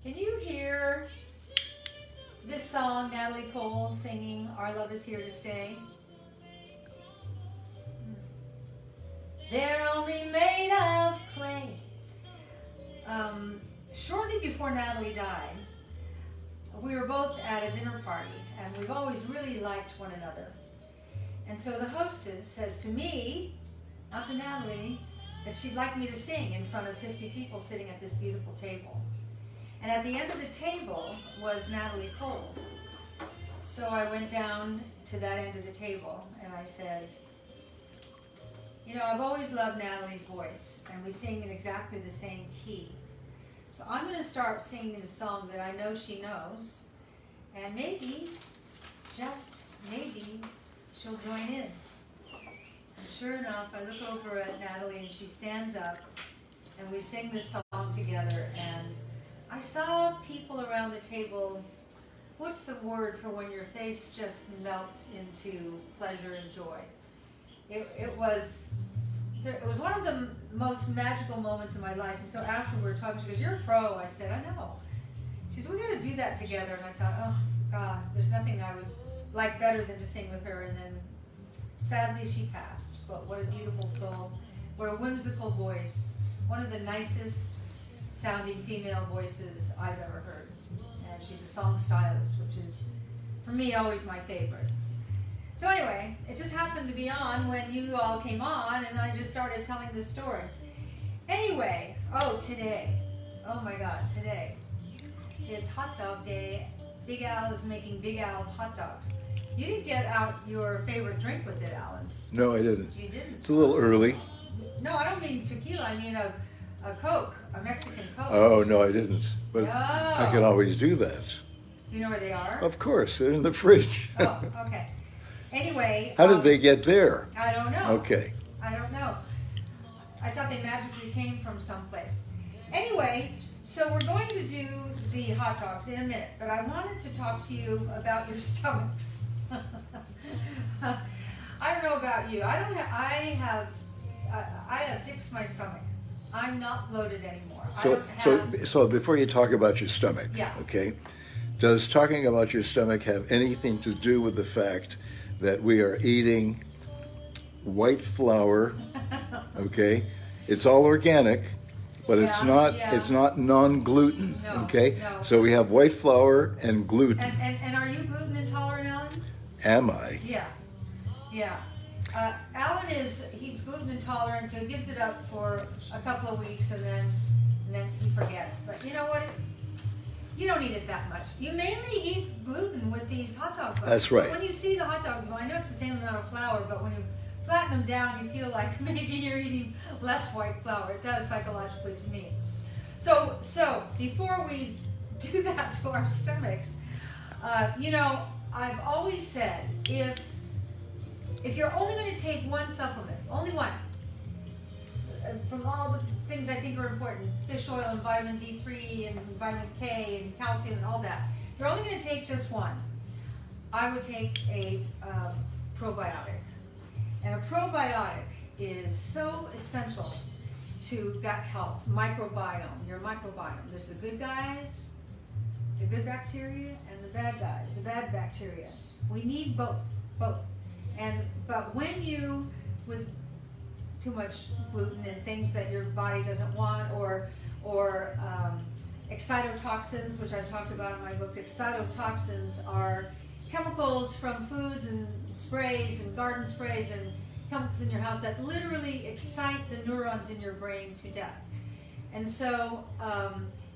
Can you hear this song, Natalie Cole singing, Our Love is Here to Stay? They're only made of clay. Shortly before Natalie died, we were both at a dinner party, and we've always really liked one another. And so the hostess says to me, not to Natalie, that she'd like me to sing in front of 50 people sitting at this beautiful table. And at the end of the table was Natalie Cole. So I went down to that end of the table and I said, you know, I've always loved Natalie's voice, and we sing in exactly the same key. So I'm going to start singing the song that I know she knows, and maybe, just maybe, she'll join in. And sure enough, I look over at Natalie and she stands up, and we sing this song together, and I saw people around the table. What's the word for when your face just melts into pleasure and joy? It was one of the most magical moments in my life. And so after we were talking, she goes, "You're a pro." I said, "I know." She said, "We got to do that together." And I thought, oh God, there's nothing I would like better than to sing with her. And then sadly she passed. But what a beautiful soul. What a whimsical voice. One of the nicest sounding female voices I've ever heard. And she's a song stylist, which is, for me, always my favorite. So anyway, it just happened to be on when you all came on, and I just started telling this story. Anyway, today, oh my God, today, it's hot dog day. Big Al is making Big Al's hot dogs. You didn't get out your favorite drink with it, Alan. No, I didn't. You didn't? It's a little early. No, I don't mean tequila. I mean a Coke, a Mexican Coke. Oh, no, I didn't. But I can always do that. Do you know where they are? Of course, they're in the fridge. Oh, okay. Anyway. How did they get there? I don't know. Okay. I don't know. I thought they magically came from someplace. Anyway, so we're going to do the hot dogs in a minute, but I wanted to talk to you about your stomachs. I don't know about you. I have fixed my stomach. I'm not bloated anymore. So before you talk about your stomach, yes. Okay, does talking about your stomach have anything to do with the fact that we are eating white flour? Okay, it's all organic, but it's not non-gluten. No, okay, no. So we have white flour and gluten. And are you gluten intolerant, Alan? Am I? Yeah. Alan he's gluten intolerant, so he gives it up for a couple of weeks and then he forgets. But you know what? You don't eat it that much. You mainly eat gluten with these hot dog buns. That's right. When you see the hot dogs, I know it's the same amount of flour, but when you flatten them down, you feel like maybe you're eating less white flour. It does psychologically to me. So before we do that to our stomachs, I've always said, if you're only going to take one supplement, only one, from all the things I think are important, fish oil and vitamin D3 and vitamin K and calcium and all that, if you're only going to take just one, I would take a probiotic. And a probiotic is so essential to gut health, microbiome, your microbiome. There's the good guys, the good bacteria, and the bad guys, the bad bacteria. We need both. But when you, with too much gluten and things that your body doesn't want, or excitotoxins, which I've talked about in my book. Excitotoxins are chemicals from foods and sprays and garden sprays and chemicals in your house that literally excite the neurons in your brain to death. And so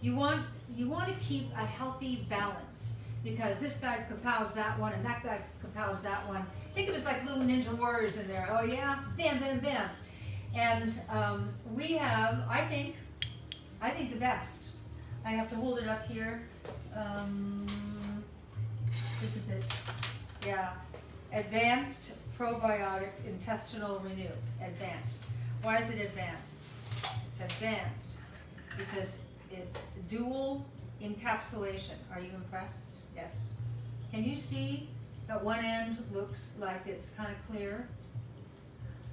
you want to keep a healthy balance, because this guy kapows that one and that guy kapows that one. Think of it as like little ninja warriors in there. Oh yeah, bam, bam, bam. And we have, I think the best. I have to hold it up here. This is it. Yeah. Advanced Probiotic Intestinal Renew. Advanced. Why is it advanced? It's advanced because it's dual encapsulation. Are you impressed? Yes. Can you see that one end looks like it's kind of clear?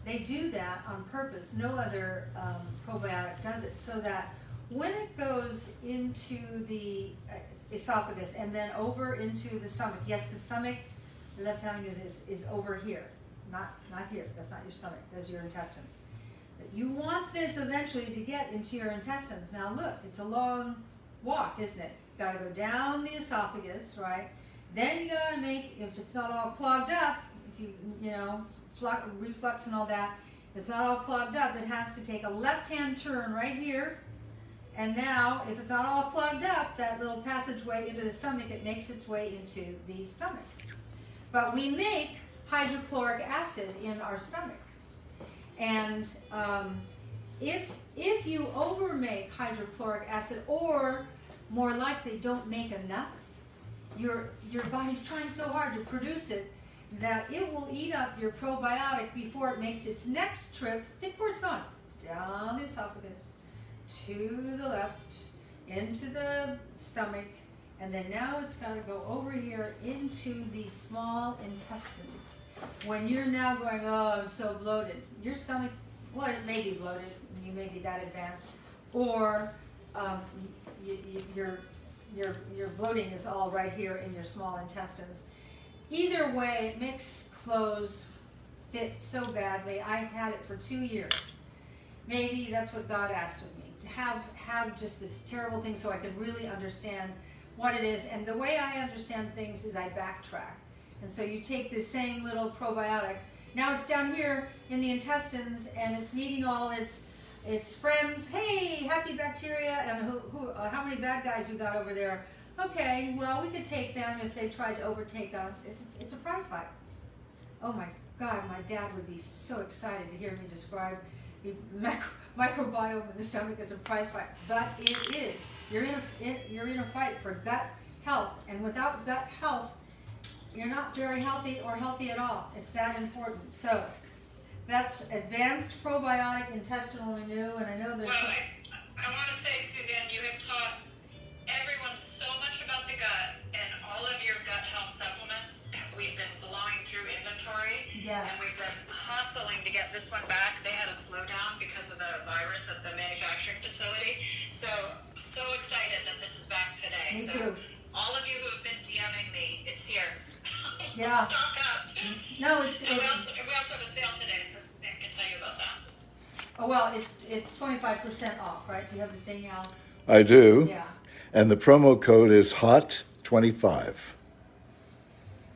They do that on purpose. No other probiotic does it, so that when it goes into the esophagus and then over into the stomach, yes, the stomach, as I'm telling you this, is over here, not here. That's not your stomach. Those are your intestines. But you want this eventually to get into your intestines. Now look, it's a long walk, isn't it? Got to go down the esophagus, right? Then you got to make, if it's not all clogged up, if you know, reflux and all that, if it's not all clogged up, it has to take a left-hand turn right here. And now, if it's not all plugged up, that little passageway into the stomach, it makes its way into the stomach. But we make hydrochloric acid in our stomach. And if you overmake hydrochloric acid, or more likely don't make enough, your body's trying so hard to produce it that it will eat up your probiotic before it makes its next trip. Think where it's gone. Down the esophagus, to the left, into the stomach, and then now it's got to go over here into the small intestines. When you're now going, oh, I'm so bloated, your stomach, well, it may be bloated, you may be that advanced, or your bloating is all right here in your small intestines. Either way, mixed clothes fit so badly. I've had it for 2 years. Maybe that's what God asked of me, to have just this terrible thing so I can really understand what it is. And the way I understand things is I backtrack. And so you take this same little probiotic, now it's down here in the intestines and it's meeting all its friends. Hey, happy bacteria, and how many bad guys we got over there? Okay, well, we could take them if they tried to overtake us. It's a prize fight. Oh my God, my dad would be so excited to hear me describe the microbiome in the stomach as a prize fight. But it is. You're in a fight for gut health, and without gut health, you're not very healthy or healthy at all. It's that important. So that's Advanced Probiotic Intestinal Renew, and I know there's. Well, I want to say, Suzanne, you have taught everyone so much about the gut, and all of your gut health supplements. We've been blowing through inventory, Yeah. and we've been hustling to get this one back. They had a slowdown because of the virus at the manufacturing facility. So excited that this is back today. Me so too. all of you who have been DMing me, it's here. Yeah. Stock up. No, And we also have a sale today, so Suzanne can tell you about that. oh well, it's 25% off, right? Do you have the thing out? I do. Yeah. And the promo code is HOT25.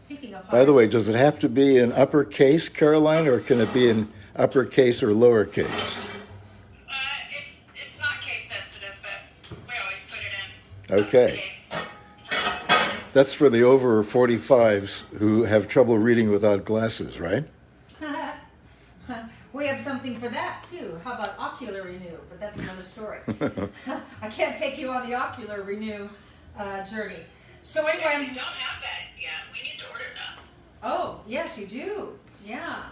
Speaking of. By the way, does it have to be in uppercase, Caroline, or can it be in uppercase or lowercase? It's not case sensitive, but we always put it in Okay. case for us. That's for the over 45s who have trouble reading without glasses, right? We have something for that too. How about Ocular Renew? But that's another story. I can't take you on the Ocular Renew journey. So We anyway, actually don't have that yet. We need to order that. oh yes, you do. Yeah.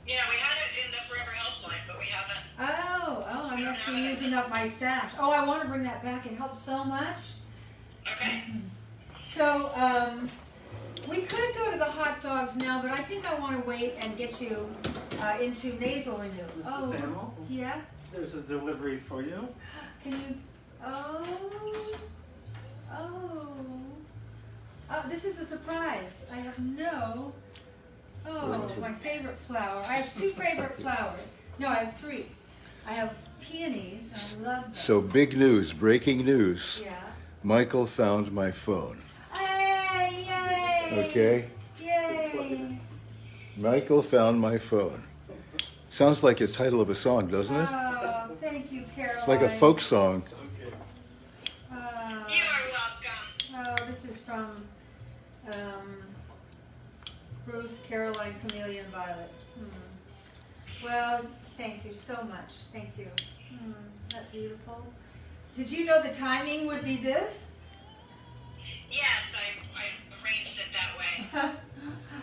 Yeah, we had it in the Forever Health line, but we haven't. Oh, I We don't must be have it in using this. up my stash. Oh, I want to bring that back. It helps so much. Okay. So, we could go to the hot dogs now, but I think I want to wait and get you into nasal renew. Mrs. Hamill, Yeah? there's a delivery for you. Can you, oh, this is a surprise. I have my favorite flower. I have 2 favorite flowers. No, I have 3. I have peonies, I love them. So big news, breaking news. Yeah. Michael found my phone. Hey, yay! Okay? Yay! Michael found my phone. Sounds like the title of a song, doesn't it? Oh, thank you, Caroline. It's like a folk song. Okay. You are welcome. Oh, this is from Bruce, Caroline, Chameleon, Violet. Well, thank you so much. Thank you. That's beautiful. Did you know the timing would be this? Yes, I arranged it that way.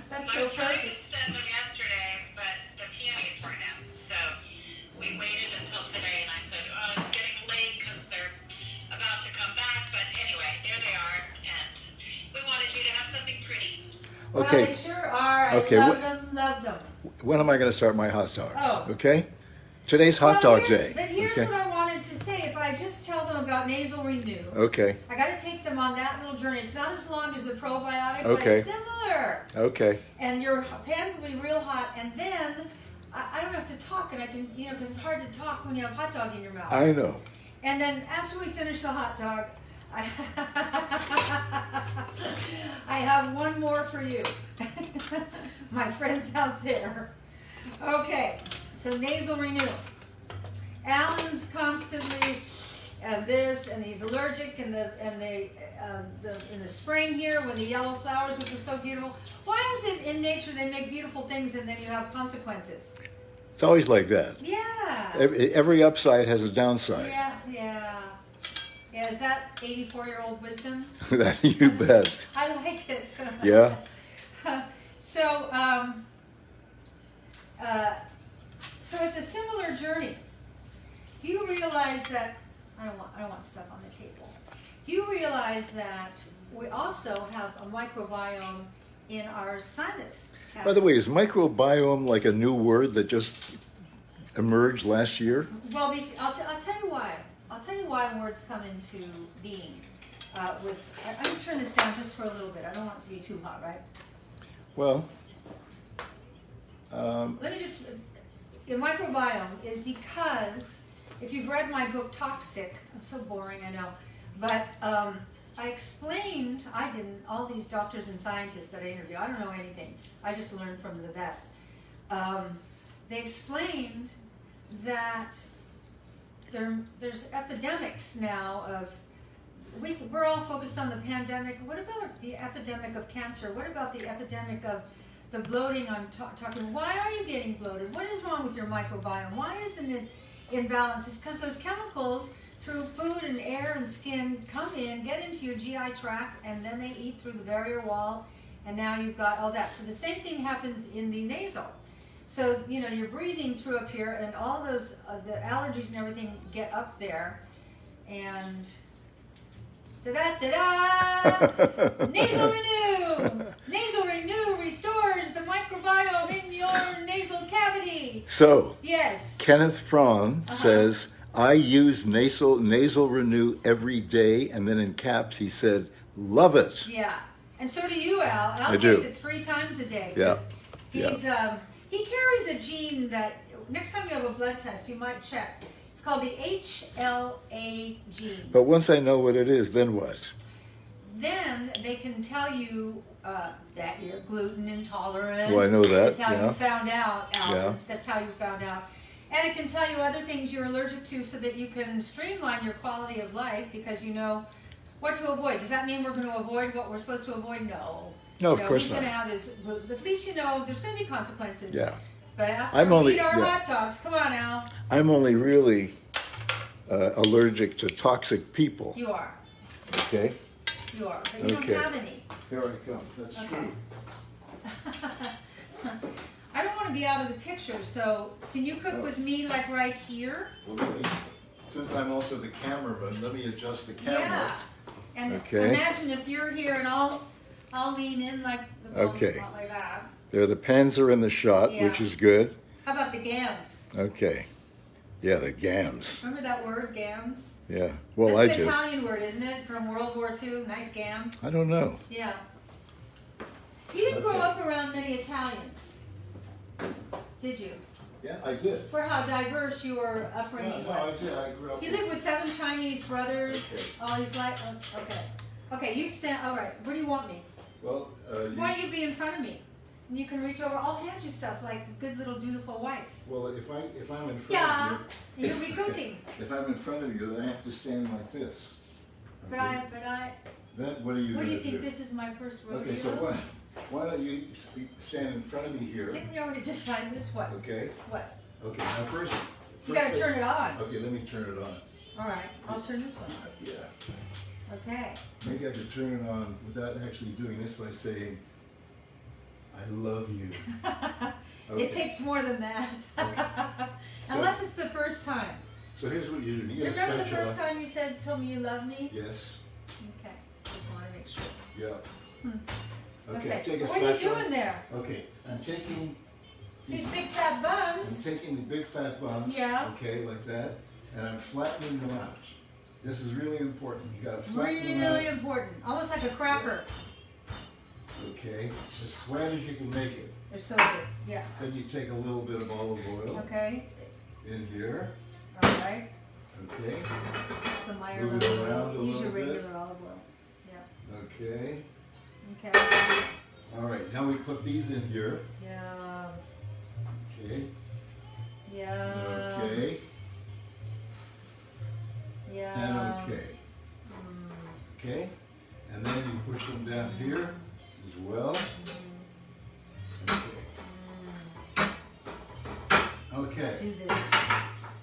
That's I was so trying to perfect. send them yesterday, but the peonies weren't in. So we waited until today, and I said, oh, it's getting late because they're about to come back. But anyway, there they are, and we wanted you to have something pretty. Well, Okay. they sure are. I Okay, love them, love them. When am I going to start my hot dogs? Oh. Okay? Today's hot Well, dog here's- day. But here's Okay? what I wanted to say. If I just tell them about about Nasal Renew. Okay, I got to take them on that little journey. It's not as long as the probiotic, but Okay. it's similar. okay. And your pans will be real hot, and then I don't have to talk, and I can, because it's hard to talk when you have hot dog in your mouth. I know. And then after we finish the hot dog, I have one more for you, my friends out there. Okay, so Nasal Renew. Alan's constantly this, and he's allergic in the spring here when the yellow flowers, which are so beautiful. Why is it in nature they make beautiful things and then you have consequences? It's always like that. Yeah. Every upside has a downside. Yeah. Is that 84-year-old wisdom? That you bet. I like it. Yeah. So, so it's a similar journey. Do you realize that? I don't want stuff on the table. Do you realize that we also have a microbiome in our sinus cavity? By the way, is microbiome like a new word that just emerged last year? Well, I'll tell you why. I'll tell you why words come into being. I'm going to turn this down just for a little bit. I don't want it to be too hot, right? Well, Let me just. Your microbiome is because if you've read my book Toxic, I'm so boring, I know, but I explained. I didn't. All these doctors and scientists that I interview, I don't know anything. I just learned from the best. They explained that there's epidemics now of, we're all focused on the pandemic. What about the epidemic of cancer? What about the epidemic of the bloating? I'm talking, why are you getting bloated? What is wrong with your microbiome? Why isn't it in balance? It's because those chemicals through food and air and skin come in, get into your GI tract, and then they eat through the barrier wall, and now you've got all that. So the same thing happens in the nasal. So, you're breathing through up here, and all those, the allergies and everything get up there, and ta-da-ta-da! Nasal Renew! Nasal Renew restores the microbiome in your nasal cavity. so Yes. Kenneth Frann says, I use nasal renew every day, and then in caps he said, love it. Yeah. And so do you, Al. Al I do. takes it 3 times a day. Yeah. 'Cause he's, he carries a gene that, next time you have a blood test, you might check. It's called the HLA gene. But once I know what it is, then what? Then they can tell you that you're gluten intolerant. Well, I know that, That's how yeah. you found out, Al. Yeah. That's how you found out. And it can tell you other things you're allergic to so that you can streamline your quality of life because you know what to avoid. Does that mean we're going to avoid what we're supposed to avoid? No. No, of course he's not. going to have his, at least you know there's going to be consequences. Yeah. But after I'm we only- eat our yeah. hot dogs, come on, Al. I'm only really allergic to toxic people. You are. Okay? You are. But you Okay. don't have any. Here I come. That's Okay. I don't want to be out of the picture, so can you cook with me like right here? Well, since I'm also the cameraman, let me adjust the camera. Yeah. And Okay. imagine if you're here and I'll lean in like the Okay. not like that. There, the pens are in the shot, Yeah. which is good. How about the gams? Okay. Yeah, the gams. Remember that word, gams? Yeah. Well, That's I an do. Italian word, isn't it? From World War II. Nice gams. I don't know. Yeah. You didn't grow Okay. up around many Italians, did you? Yeah, I did. For how diverse your upbringing was. I grew up. He lived with 7 Chinese brothers all his life. Oh, okay. Okay, you stand. All right. Where do you want me? Well, Why don't you be in front of me? And you can reach over. I'll hand you stuff like a good little dutiful wife. well, if I'm in front Yeah. of And you'll be cooking. you, if I'm in front of you, then I have to stand like this. But I. Then what are you What do you gonna think? This is my first rodeo. Okay, so why don't you stand in front of me here? Take me over to just sign this one. Okay. What? Okay. Now first. You gotta turn it on. Okay, let me turn it on. All right. I'll turn this one on. Yeah. Okay. Maybe I could turn it on without actually doing this by saying, I love you. Okay. It takes more than that. Okay. Unless it's the first time. So here's what you do. Do You you gotta remember the scratch first off. time you told me you love me? Yes. Okay. Just want to make sure. Yeah. Hmm. Okay. Take a What are you spatula. doing there? Okay. I'm taking These big fat I'm buns. taking the big fat buns. Yeah. Okay, like that, and I'm flattening them out. This is really important. You gotta flatten them Really out. important. Almost like a cracker. Okay, as flat as you can make it. They're so good. Yeah. Then you take a little bit of olive oil Okay. in here, All right. okay? It's the Meyer Move it olive around a oil. Use your little bit. regular olive oil. Yeah. Okay, Okay. all right, now we put these in here, Yeah. okay? Yeah. Okay, Yeah. and okay, okay? And then you push them down here as well. Okay, Do this.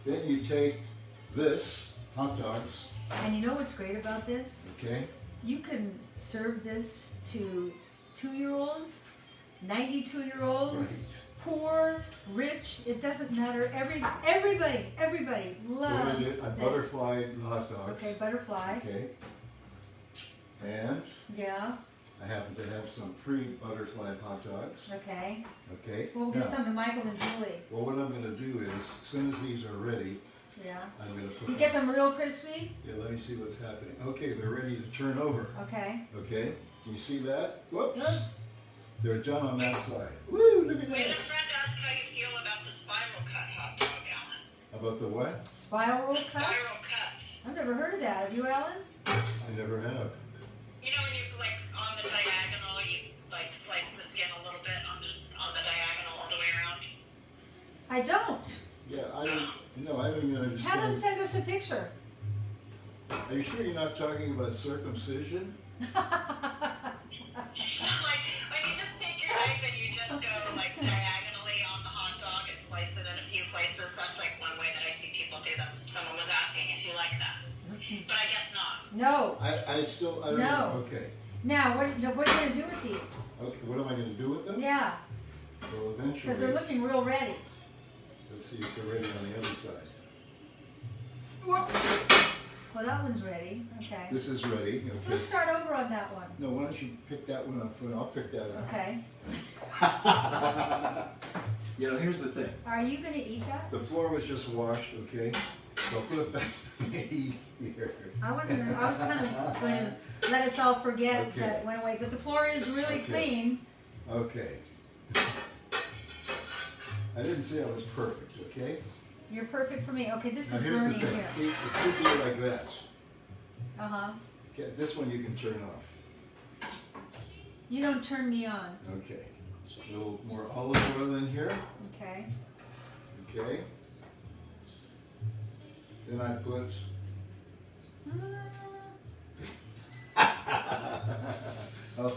then you take this, hot dogs, And you know what's great about this? okay? You can serve this to 2-year-olds, 92-year-olds, Right. poor, rich. It doesn't matter. Everybody So loves I did, I this. butterflied the hot dogs. Okay, butterfly. Okay. And Yeah. I happen to have some pre-butterflied hot dogs, Okay. okay? We'll give Now, some to Michael and Julie. well, what I'm gonna do is, as soon as these are ready, Yeah. I'm gonna put Do you them, get them real crispy? yeah, let me see what's happening. Okay, they're ready to turn over, Okay. okay? Can you see that? Whoops, Oops. they're done on that side. Woo, look at We had a that. friend ask how you feel about the spiral cut hot dog, Alan. About the what? Spiral The cut? spiral cut. I've never heard of that. Have you, Alan? I never have. You know when you like on the diagonal, you like slice the skin a little bit on the diagonal all the way around. I don't. Yeah, I don't, no, I don't even Have them understand. send us a picture. Are you sure you're not talking about circumcision? Like when you just take your knife and you just go like diagonally on the hot dog and slice it in a few places. That's like one way that I see people do them. Someone was asking if you like that, but I guess not. No. I still, I don't No. know, okay. Now, what are you going to do with these? Okay, what am I gonna do with them? Yeah, Well, because they're eventually, looking real ready. let's see if they're ready on the other side. Well, that one's ready. Okay. This is ready, So okay. let's start over on that one. No, why don't you pick that one up, and I'll pick that up. Okay. You know, here's the thing, Are you going to eat that? the floor was just washed, okay? So I'll put it back here. I was kind of going to let us all forget Okay. that it went away, but the floor is really Okay. clean. Okay. I didn't say I was perfect, okay? You're perfect for me. Okay, this Now is here's the burning thing, here. see, it should be like that. Uh-huh. Okay, this one you can turn off, You don't turn me on. okay. A little more olive oil in here, Okay. okay? Then I put, oh,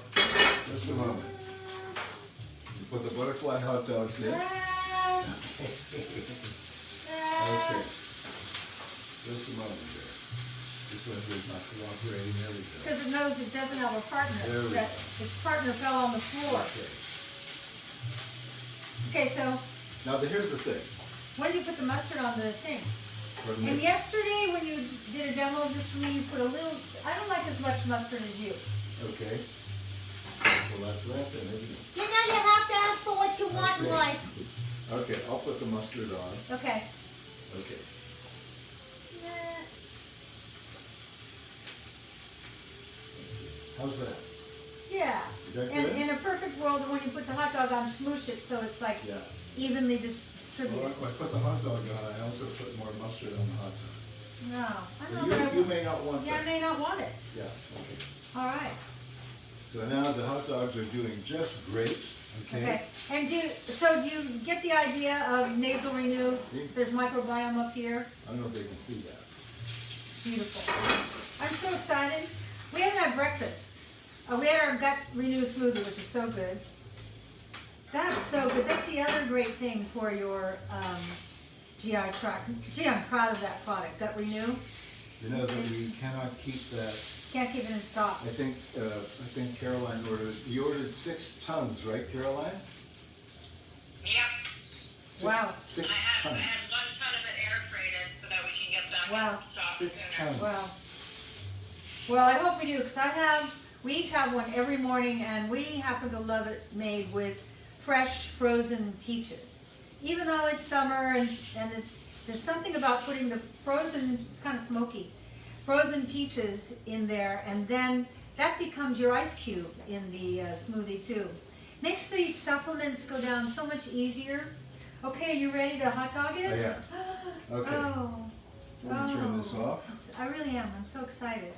just a moment. You put the butterfly hot dogs in, okay. Just a moment there. This one here's not cooperating, there we go. Because it knows it doesn't have a partner. There we That go. its partner fell on the floor. Okay. Okay, so Now, here's the thing. when do you put the mustard on the thing? Pardon And me? yesterday, when you did a demo of this for me, you put a little, I don't like as much mustard as you. Okay. Well, that's that then, isn't it? You know you have to ask for what you want in Okay. life. Okay, I'll put the mustard on. Okay. Okay. How's that? Yeah. Is that And good? in a perfect world, when you put the hot dog on, smoosh it so it's like Yeah. evenly Well, distributed. I put the hot dog on, I also put more mustard on the hot dog. No, I But don't know that I you may not want Yeah, I that. may not want it. Yeah, okay. All right. So now the hot dogs are doing just great, okay? Okay. And do you get the idea of nasal renew? There's microbiome up here. I don't know if they can see that. Beautiful. I'm so excited. We haven't had breakfast. We had our gut renew smoothie, which is so good. That's so good. That's the other great thing for your GI tract. Gee, I'm proud of that product, Gut Renew. You know that we cannot keep that. Can't keep it in stock. I think Caroline you ordered 6 tons, right, Caroline? Yep. Wow. 6 I had tons. 1 ton of it air freighted so that we can get them Wow. in stock 6 sooner. tons. Wow. Well, I hope we do, because we each have one every morning, and we happen to love it made with fresh frozen peaches. Even though it's summer and there's something about putting the frozen, it's kind of smoky, frozen peaches in there, and then that becomes your ice cube in the smoothie too. Makes the supplements go down so much easier. Okay, you ready to hot dog it? I am. Okay. Oh. Let me turn this off. I really am. I'm so excited.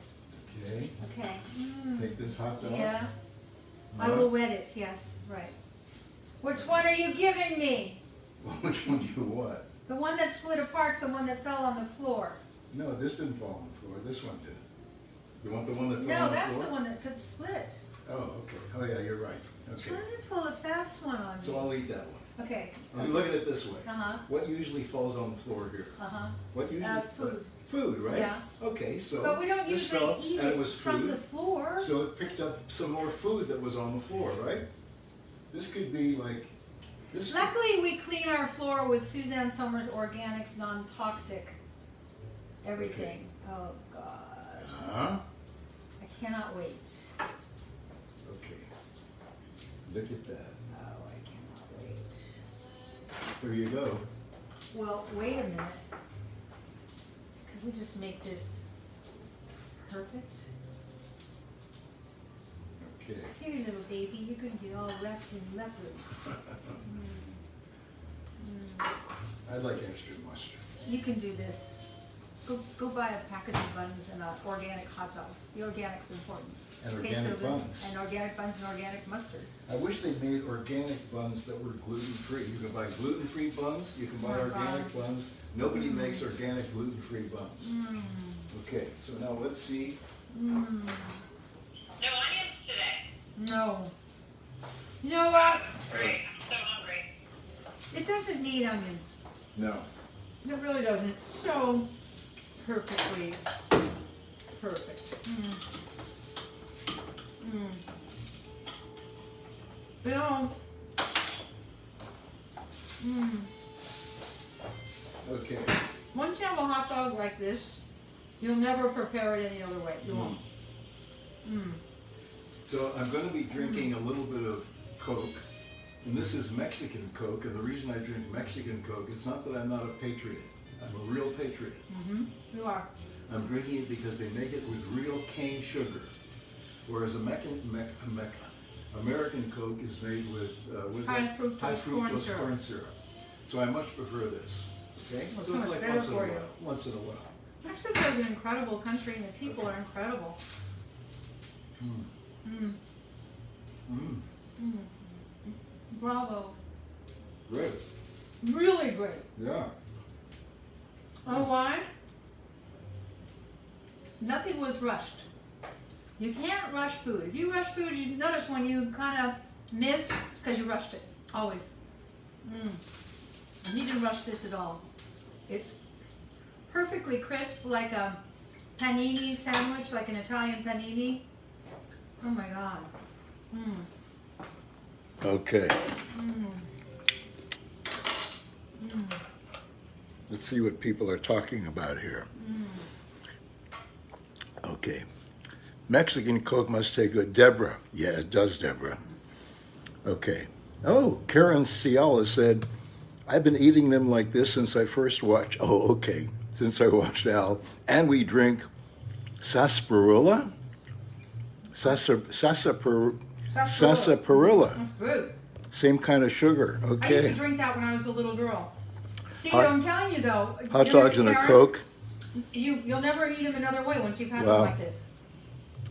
Okay. Okay. Take this hot dog. Yeah. I Huh? will wet it. Yes. Right. Which one are you giving me? Which one do you want? The one that split apart's the one that fell on the floor. No, this didn't fall on the floor. This one did. You want the one that fell No, on the that's floor? the one that could split. Oh, okay. Oh, yeah, you're right. Okay. Try to pull a fast one on So me. I'll eat that one. Okay. I mean, look at it this way. Uh-huh. What usually falls on the floor here? Uh-huh. What usually? Food. Food, right? Yeah. Okay, so But we don't this usually fell, eat and it it was from the food, floor. so it picked up some more food that was on the floor, right? This could be like this. Luckily, we clean our floor with Suzanne Summers Organics non-toxic everything. Oh, God. Huh? I cannot wait. Okay. Look at that. Oh, I cannot wait. There you go. Well, wait a minute. Could we just make this perfect? Okay. Here, little baby, you're gonna get all rest and lovely. I'd like extra mustard. You can do this. Go buy a package of buns and an organic hot dog. The organic's important. And Okay, organic so buns. And organic buns and organic mustard. I wish they made organic buns that were gluten-free. You can buy gluten-free buns, you can buy organic buns. Nobody makes organic gluten-free buns. Okay, so now let's see. No onions today. No. You know what? It's great. I'm so hungry. It doesn't need onions. No. It really doesn't. It's so perfectly perfect. You know, Okay. once you have a hot dog like this, you'll never prepare it any other way. You won't. So I'm going to be drinking a little bit of Coke, and this is Mexican Coke, and the reason I drink Mexican Coke, it's not that I'm not a patriot. I'm a real patriot. You are. I'm drinking it because they make it with real cane sugar, whereas American Coke is made with what is High that? fructose High corn fructose syrup. corn syrup. So I much prefer this. Okay, Well, so so it's much like better once in a for you. while. Once in a while. Mexico is an incredible country and the people are incredible. Bravo. Great. Really great. Yeah. Oh, why? Nothing was rushed. You can't rush food. If you rush food, you notice when you kind of miss, it's because you rushed it. Always. You didn't rush this at all. It's perfectly crisp, like a panini sandwich, like an Italian panini. Oh my God. Okay. Let's see what people are talking about here. Okay. Mexican Coke must taste good. Deborah. Yeah, it does, Deborah. Okay. Oh, Karen Ciala said, I've been eating them like this since I first watched. Oh, okay. Since I watched Al. And we drink sarsaparilla? Sarsaparilla. That's good. Same kind of sugar. I used to Okay. drink that when I was a little girl. See, Hot- I'm telling you though. Hot dogs and a Karen, Coke. You'll never eat them another way once you've had Wow. them like this.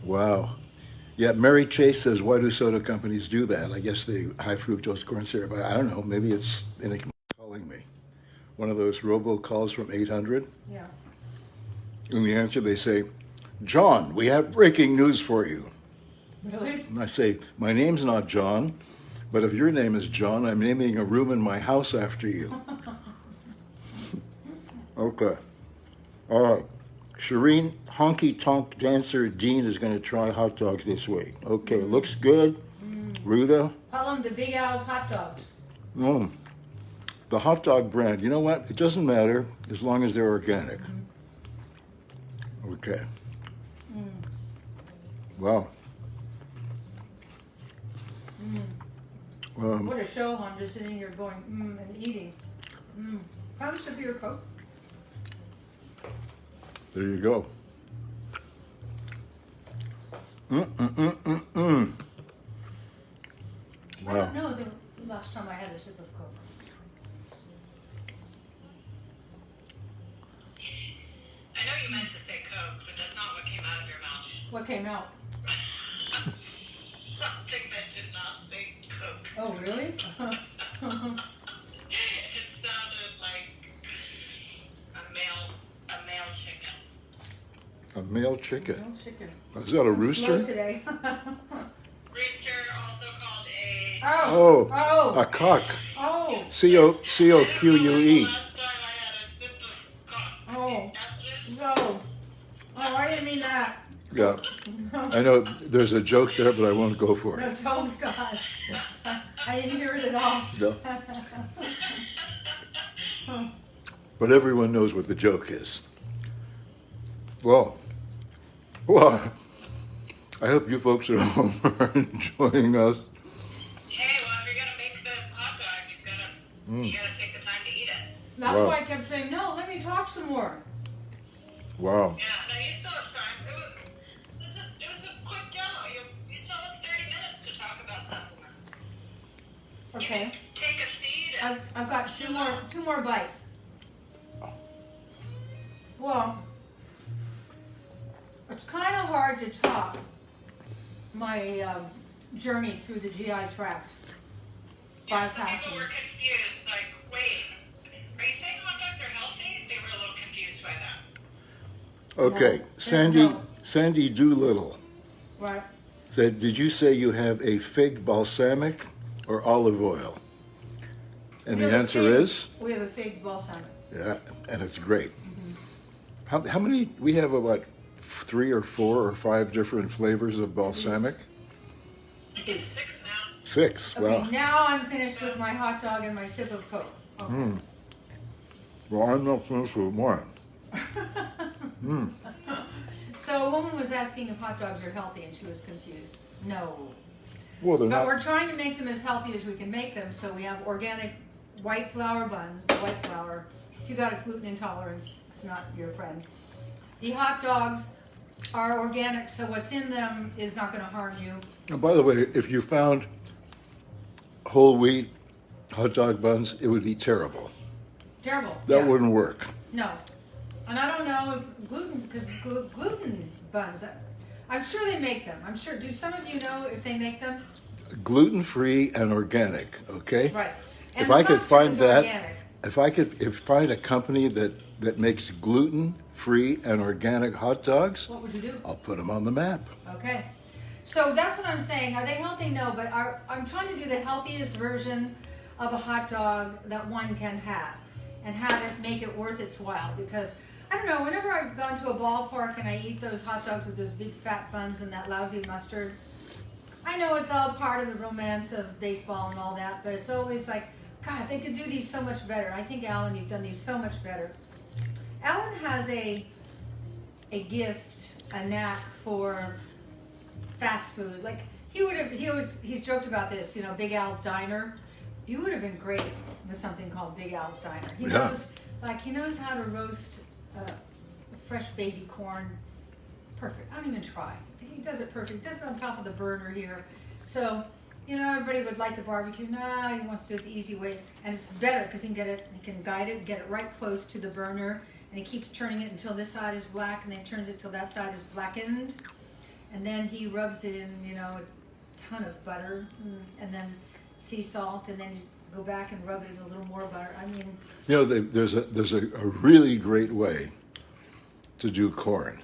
Wow. Yeah, Mary Chase says, why do soda companies do that? I guess the high fructose corn syrup. I don't know. Maybe it's calling me. One of those robocalls from 800. Yeah. In the answer, they say, John, we have breaking news for you. Really? And I say, my name's not John, but if your name is John, I'm naming a room in my house after you. Okay. All right. Shireen, honky tonk dancer Dean is going to try hot dogs this week. Okay, looks good. Rita, Call them the Big Al's hot dogs. the hot dog brand. You know what? It doesn't matter as long as they're organic. Okay. Wow. What a show, I'm just sitting here going, and eating. How much of your Coke? There you go. Mm, mm, mm, mm, mm. I Wow. don't know the last time I had a sip of Coke. I know you meant to say Coke, but that's not what came out of your mouth. What came out? Something that did not say Coke. Oh, really? It sounded like a male chicken. A male chicken. No chicken. Is that a I'm rooster? slow today. Rooster, also called a. Oh, Oh. a cock. Oh. C-O-Q-U-E. Last time I had a sip of cock. Oh. That's what it No. Oh, I didn't mean that. Yeah. I know there's a joke there, but I won't go for No, it. don't, God. I didn't hear it at all. No. But everyone knows what the joke is. Well, I hope you folks at home are enjoying us. Hey, well, if you're gonna make the hot dog, you gotta take the time to eat it. That's Wow. why I kept saying, no, let me talk some more. Wow. Yeah, no, you still have time. It was a quick demo. You still have 30 minutes to talk about supplements. You Okay. can take a seed and I've got two more bites. Well, it's kind of hard to top my journey through the GI tract. yeah, By some people passing. were confused. Like, wait, are you saying hot dogs are healthy? They were a little confused by that. Okay, No. Sandy, No. Sandy Doolittle Right. said, did you say you have a fig balsamic or olive oil? And We the have a answer fig- is, We have a fig balsamic. yeah, and it's great. How many, we have about 3 or 4 or 5 different flavors of balsamic? I think it's 6 now. 6, Okay, wow. now I'm finished with my hot dog and my sip of Coke. Okay. Well, I'm not finished with one. So a woman was asking if hot dogs are healthy and she was confused. No. Well, they're But not, we're trying to make them as healthy as we can make them, so we have organic white flour buns, the white flour. If you got a gluten intolerance, it's not your friend. The hot dogs are organic, so what's in them is not gonna harm you. and by the way, if you found whole wheat hot dog buns, it would be terrible. Terrible. That yeah. wouldn't work. No. And I don't know if gluten, because gluten buns, I'm sure they make them. I'm sure, do some of you know if they make them? Gluten-free and organic, okay? Right. If And the I could mustard find is that, organic. if find a company that makes gluten-free and organic hot dogs, What would you do? I'll put them on the map. Okay. So that's what I'm saying. Are they healthy? No, but I'm trying to do the healthiest version of a hot dog that one can have and have it make it worth its while. Because I don't know, whenever I've gone to a ballpark and I eat those hot dogs with those big fat buns and that lousy mustard, I know it's all part of the romance of baseball and all that, but it's always like, God, they could do these so much better. I think, Alan, you've done these so much better. Alan has a gift, a knack for fast food. Like he's joked about this, you know, Big Al's Diner. You would have been great with something called Big Al's Diner. He Yeah. knows how to roast fresh baby corn. Perfect. I don't even try. He does it perfect. He does it on top of the burner here. So, you know, everybody would like the barbecue. Nah, he wants to do it the easy way. And it's better because he can guide it, get it right close to the burner. And he keeps turning it until this side is black, and then turns it till that side is blackened. And then he rubs it in, you know, a ton of butter, and then sea salt, and then you go back and rub it in a little more butter. I mean, You know, there's a really great way to do corn,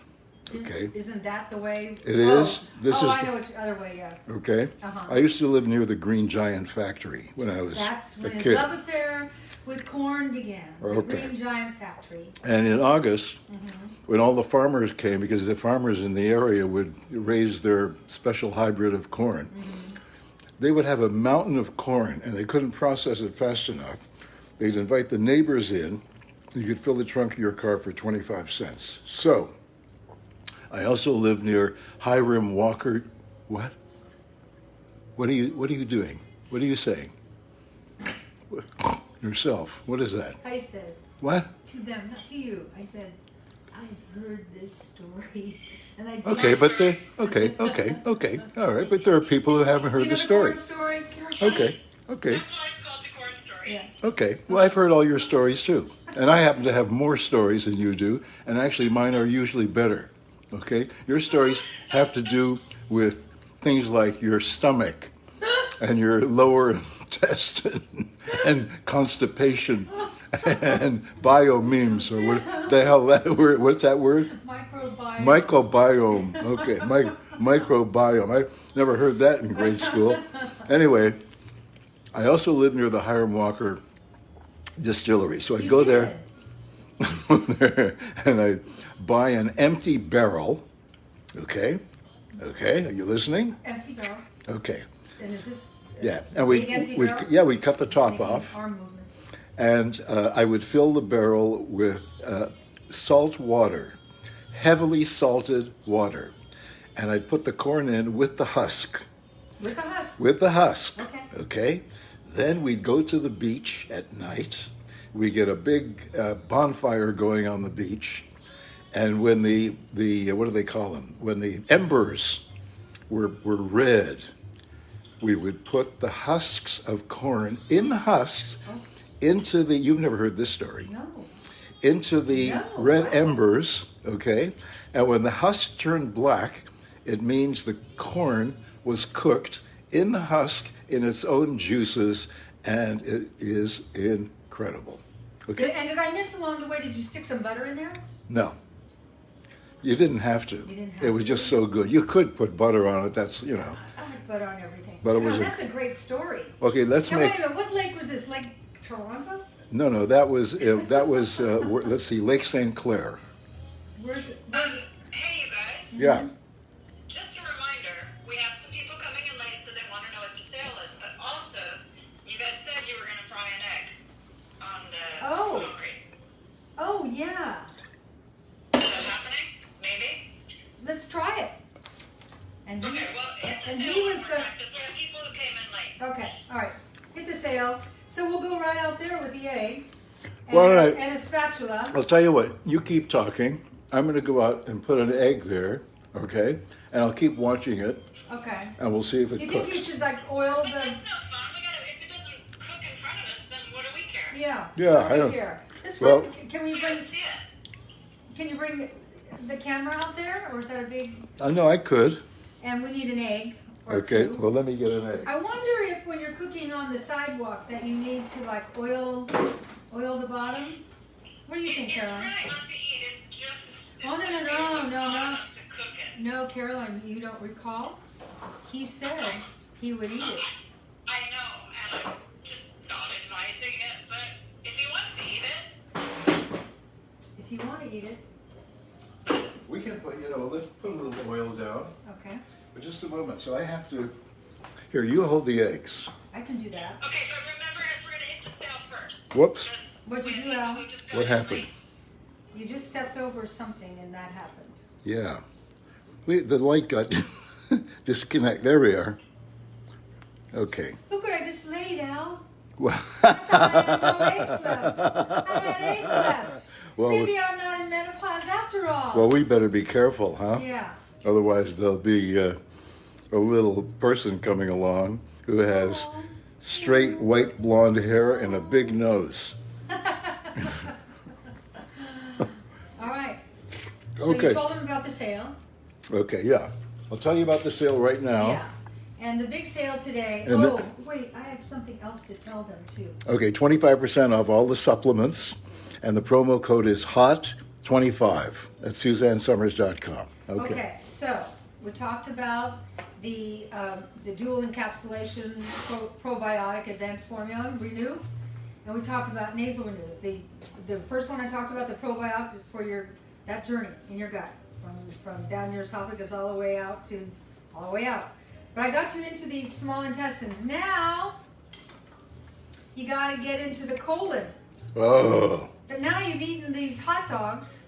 okay? isn't that the way? It is. This is I the- know which other way, yeah. Okay? Uh-huh. I used to live near the Green Giant factory when I was That's a when his kid. love affair with corn began. The Okay. Green Giant Factory. And in August, when all the farmers came, because the farmers in the area would raise their special hybrid of corn, they would have a mountain of corn, and they couldn't process it fast enough. They'd invite the neighbors in. You could fill the trunk of your car for 25 cents. So, I also live near Hiram Walker. What? What are you doing? What are you saying? Yourself. What is that? I said What? to them, not to you. I said, I've heard this story, and I Okay, but they, okay, all right, but there are people who haven't Do heard you the know story. corn story? Carol? Okay, That's why it's called the corn story. Yeah. okay. Well, I've heard all your stories too, and I happen to have more stories than you do, and actually mine are usually better. Okay, your stories have to do with things like your stomach and your lower intestine and constipation and biomemes or what the hell that word? What's that word? Microbiome. Microbiome. Okay, microbiome. I never heard that in grade school. Anyway, I also lived near the Hiram Walker Distillery, so I'd You go did. there and I'd buy an empty barrel. Okay, are you listening? Empty barrel. Okay, And is this? yeah, and we Big empty we barrel? we'd cut the top Making off, Arm movements. and I would fill the barrel with salt water, heavily salted water, and I'd put the corn in with the husk. With a husk. With the husk. Okay. Okay. Then we'd go to the beach at night. We get a big bonfire going on the beach, and when the what do they call them? When the embers were red, we would put the husks of corn in the husks into the. You've never heard this story. No. Into the No, red wow. embers, okay? And when the husk turned black, it means the corn was cooked in the husk in its own juices, and it is incredible. Okay? And did I miss along the way? Did you stick some butter in there? No. You didn't have to. You didn't have It was to. just so good. You could put butter on it, that's, I like butter on everything. But it was That's a great story. Okay, let's Now, make. wait a minute. What lake was this? Lake Toronto? No, that was, let's see, Lake St. Clair. Where's it? Hey, you guys. Yeah. Just a reminder, we have some people coming in late, so they want to know what the sale is. But also, you guys said you were going to fry an egg on the Oh. concrete. Oh, yeah. Is that happening? Maybe? Let's try it. And Okay, well, hit the and sale he one was more the. time, because we have people who came in late. Okay, all right. Hit the sale. So we'll go right out there with the egg. And, Well, all right. and a spatula. I'll tell you what, you keep talking. I'm going to go out and put an egg there, okay? And I'll keep watching it, Okay. and we'll see if it You think you cooks. should like oil But the? that's no fun. We gotta, if it doesn't cook in front of us, then what do we care? Yeah. Yeah, I right don't- Here. This well- one, can we We bring? gotta see it. Can you bring the camera out there, or is that a big? I know I could. And we need an egg or Okay, two. well, let me get an egg. I wonder if when you're cooking on the sidewalk that you need to like oil the bottom. What do you think, It's Caroline? really not to eat. It's just. Oh, no, it no, just no, seems it's no, not no. enough to cook it. No, Caroline, you don't recall. He said he would eat it. I know, and I'm just not advising it. But if he wants to eat it, If you want to eat it, We can put, let's put a little oil down. okay, But just a moment, so I have to. Here, you hold the eggs. I can do that. okay. But remember, we're gonna hit the sale first. Whoops. Just What'd you with do, people Al? who just got What in happened? late. You just stepped over something and that happened. Yeah. The light got disconnect. There we are. Okay. Look what I just laid, Al. Well, I thought I had no eggs left. I had eggs left. Well, Maybe I'm not in menopause after all. well, we better be careful, huh? Yeah. Otherwise, there'll be a little person coming along who has Aw. straight white blonde hair and a big nose. All right. So Okay. you told him about the sale. Okay, yeah. I'll tell you about the sale right now. Yeah. And the big sale today. And Oh, wait, I have something else to tell them too. Okay, 25% off all the supplements, and the promo code is HOT25 at SuzanneSummers.com. Okay, so we talked about the dual encapsulation probiotic advanced formula, Renew, and we talked about nasal Renew. The first one I talked about, the probiotic, is for that journey in your gut, from down your esophagus all the way out. But I got you into these small intestines. Now you got to get into the colon. Oh, But now you've eaten these hot dogs,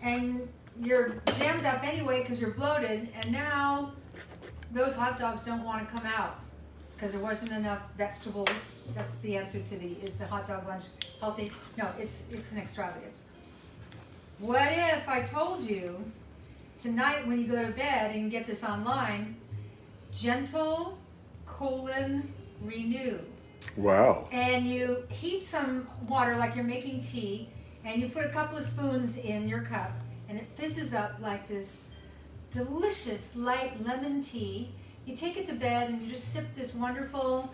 and you're jammed up anyway because you're bloated, and now those hot dogs don't want to come out because there wasn't enough vegetables. That's the answer to is the hot dog lunch healthy? No, it's an extravagance. What if I told you tonight when you go to bed and you get this online, Gentle Colon Renew. Wow. And you heat some water like you're making tea, and you put a couple of spoons in your cup, and it fizzes up like this delicious light lemon tea. You take it to bed and you just sip this wonderful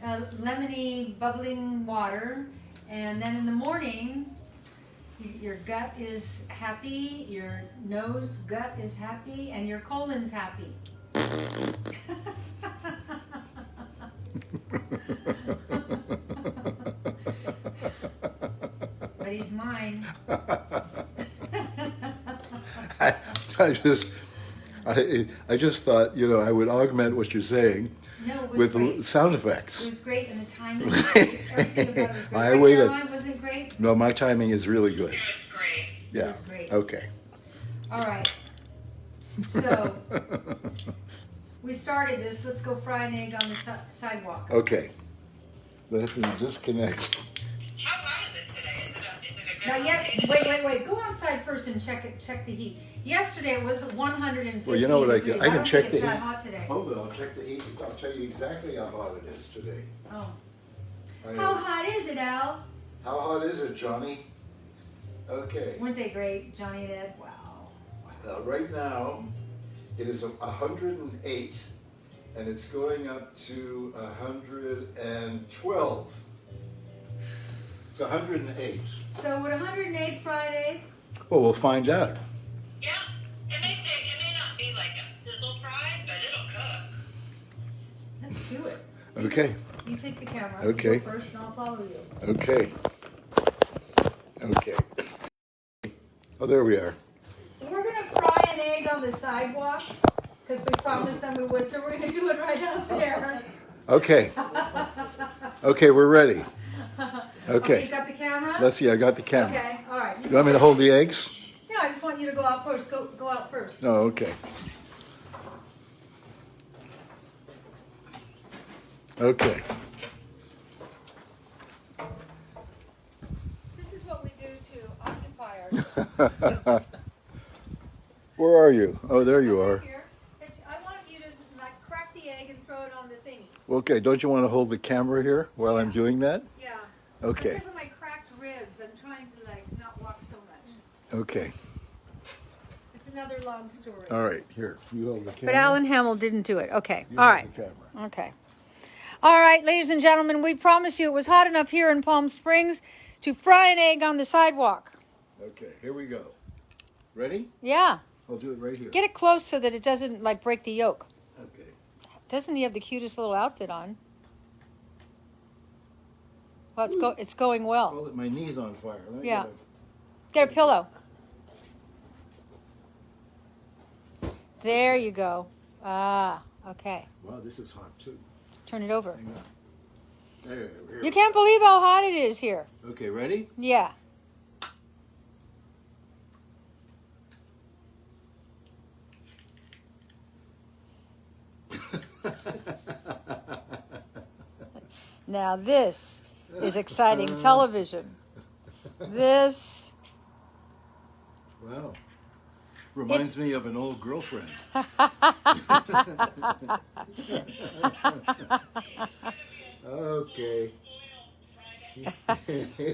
lemony bubbling water, and then in the morning your gut is happy, your nose gut is happy, and your colon's happy. But he's mine. I just thought, I would augment what you're saying No, it was with great. sound It effects. was great, and the timing, everything about it was great. I Right, waited. Caroline, wasn't it great? No, my timing is really good. It was great. Yeah. was great. Okay. All right. So we started this. Let's go fry an egg on the sidewalk. Okay. Let me disconnect. How hot is it today? Is it a good Not hot yet. day today? Wait. Go outside first and check the heat. Yesterday it was 150 Well, you know what I can- degrees. I can don't check think it's the that heat. hot today. Hold it, I'll check the heat. I'll tell you exactly how hot it is today. Oh. I- How hot is it, Al? How hot is it, Johnny? Okay. Weren't they great, Johnny and Ed? Wow. Right now, it is 108, and it's going up to 112. It's 108. So would 108 Friday? Well, we'll find out. Yeah. And they say it may not be like a sizzle fry, but it'll cook. Let's do it. Okay. You take the camera. Okay. You go first, and I'll follow you. Okay. Okay. Oh, there we are. We're gonna fry an egg on the sidewalk because we promised them we would. So we're gonna do it right out there. Okay. Okay, we're ready. You Okay. got the camera? Let's see, I got the camera. Okay. All right. You want me to hold the eggs? No, I just want you to go out first. Go out first. Oh, okay. Okay. This is what we do to occupy ourselves. Where are you? Oh, there you are. Here. I want you to like crack the egg and throw it on the thingy. Okay, don't you want to hold the camera here while I'm doing that? Yeah. Okay. Because of my cracked ribs, I'm trying to like not walk so much. Okay. It's another long story. All right, here. You hold the camera. But Alan Hamill didn't do it. Okay. You All hold right. the camera. Okay. All right, ladies and gentlemen, we promised you it was hot enough here in Palm Springs to fry an egg on the sidewalk. Okay, here we go. Ready? Yeah. I'll do it right here. Get it close so that it doesn't like break the yolk. Okay. Doesn't he have the cutest little outfit on? Well, it's going well. Hold it, my knee's on fire. Let me Yeah. get Get a pillow. There you go. Ah, okay. Wow, this is hot too. Turn it over. Hang on. There, here. You can't believe how hot it is here. Okay, ready? Yeah. Now this is exciting television. This, Wow. Reminds me of an old girlfriend. Okay.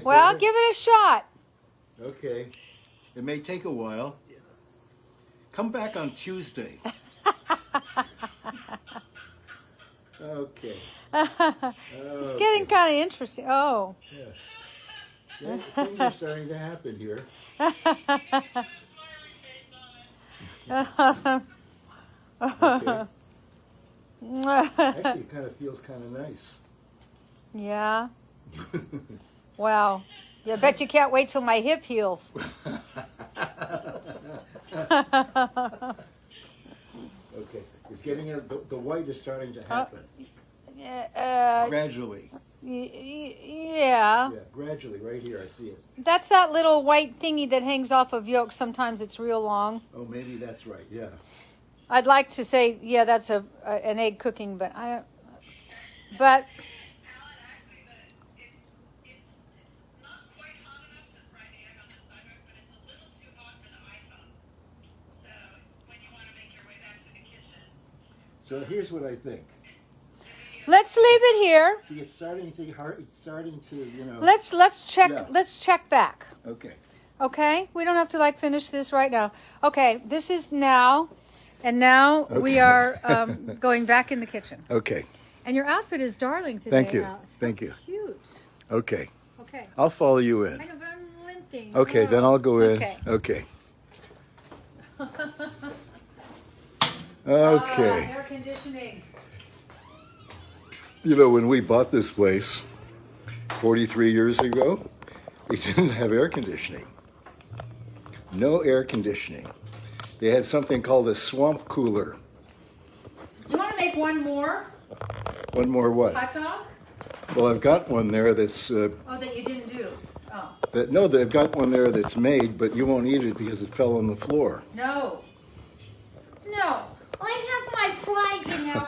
well, give it a shot. Okay. It may take a while. Come back on Tuesday. Okay. It's getting kind of interesting. Oh. Yeah, things are starting to happen here. Okay. Actually, it kind of feels kind of nice. Yeah. Wow. Yeah, I bet you can't wait till my hip heals. Okay, it's getting the white is starting to happen Yeah. gradually. Yeah. Yeah, gradually, right here. I see it. That's that little white thingy that hangs off of yolk. Sometimes it's real long. Oh, maybe that's right. Yeah. I'd like to say, yeah, that's an egg cooking, but Alan, actually, it's not quite hot enough to fry the egg on the sidewalk, but it's a little too So here's what I think. Let's leave it here. See, it's starting to you know. Let's check. Yeah. Let's check back. Okay. Okay, we don't have to like finish this right now. Okay, this is now, and now we Okay. are going back in the kitchen. Okay. And your outfit is darling today. Thank you. Al. It's so Thank you. Cute. Okay. Okay. I'll follow you in. I know, but I'm limping. Okay, then I'll go in. Okay. Okay. Ah, Okay. air conditioning. You know, when we bought this place 43 years ago, it didn't have air conditioning. No air conditioning. They had something called a swamp cooler. You want to make one more One more what? hot dog? Well, I've got one there that's Oh, that you didn't do. Oh, I've got one there that's made, but you won't eat it because it fell on the floor. no. No. I have my pride, you know.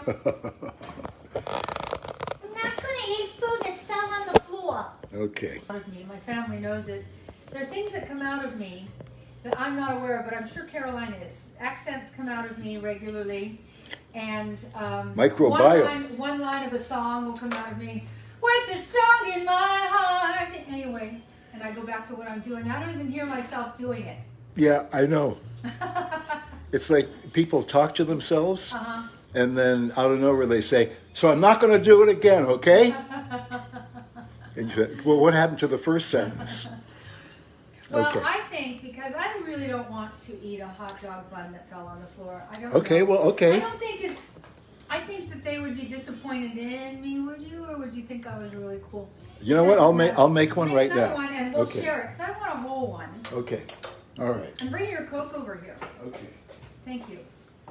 I'm not gonna eat food that's fell on the floor. Okay. Out of me. My family knows it. There are things that come out of me that I'm not aware of, but I'm sure Caroline is. Accents come out of me regularly, and Microbiome. one line of a song will come out of me with the song in my heart. Anyway, and I go back to what I'm doing. I don't even hear myself doing it. Yeah, I know. It's like people talk to themselves, and then out of nowhere they say, "So I'm not going to do it again, okay?" And you say, well, what happened to the first sentence? Well, Okay. I think because I really don't want to eat a hot dog bun that fell on the floor. I don't. Okay, know. well, okay. I don't think it's. I think that they would be disappointed in me. Would you, or would you think I was really cool? You know what? I'll make one right another now. One and we'll Okay. share it because I want a whole one. Okay. All right. And bring your Coke over here. Okay. Thank you.